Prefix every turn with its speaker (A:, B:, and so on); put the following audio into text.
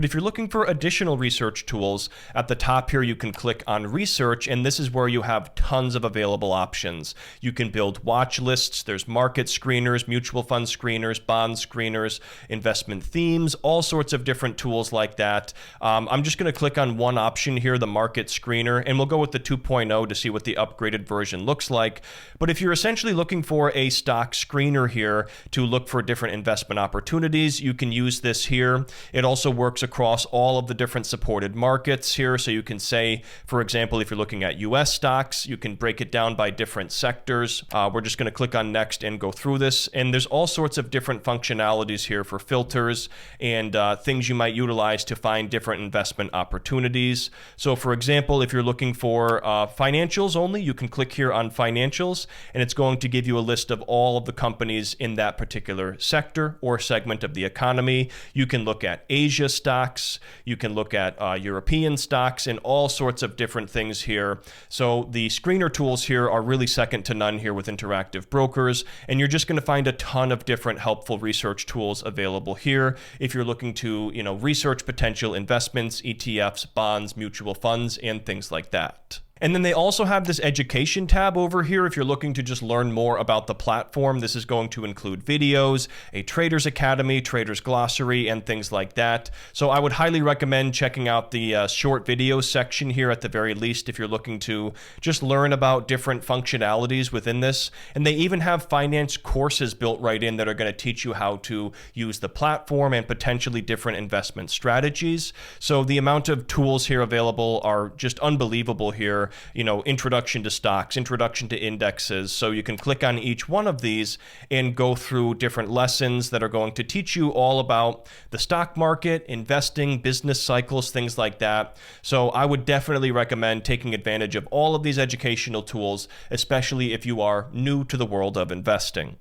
A: But if you're looking for additional research tools, at the top here you can click on research, and this is where you have tons of available options. You can build watch lists, there's market screeners, mutual fund screeners, bond screeners, investment themes, all sorts of different tools like that. I'm just going to click on one option here, the market screener, and we'll go with the 2.0 to see what the upgraded version looks like. But if you're essentially looking for a stock screener here to look for different investment opportunities, you can use this here. It also works across all of the different supported markets here. So you can say, for example, if you're looking at US stocks, you can break it down by different sectors. We're just going to click on next and go through this. And there's all sorts of different functionalities here for filters and things you might utilize to find different investment opportunities. So for example, if you're looking for financials only, you can click here on financials, and it's going to give you a list of all of the companies in that particular sector or segment of the economy. You can look at Asia stocks, you can look at European stocks, and all sorts of different things here. So the screener tools here are really second to none here with Interactive Brokers, and you're just going to find a ton of different helpful research tools available here if you're looking to, research potential investments, ETFs, bonds, mutual funds, and things like that. And then they also have this education tab over here. If you're looking to just learn more about the platform, this is going to include videos, a Traders Academy, Traders Glossary, and things like that. So I would highly recommend checking out the short video section here at the very least if you're looking to just learn about different functionalities within this. And they even have finance courses built right in that are going to teach you how to use the platform and potentially different investment strategies. So the amount of tools here available are just unbelievable here. Introduction to stocks, introduction to indexes. So you can click on each one of these and go through different lessons that are going to teach you all about the stock market, investing, business cycles, things like that. So I would definitely recommend taking advantage of all of these educational tools, especially if you are new to the world of investing.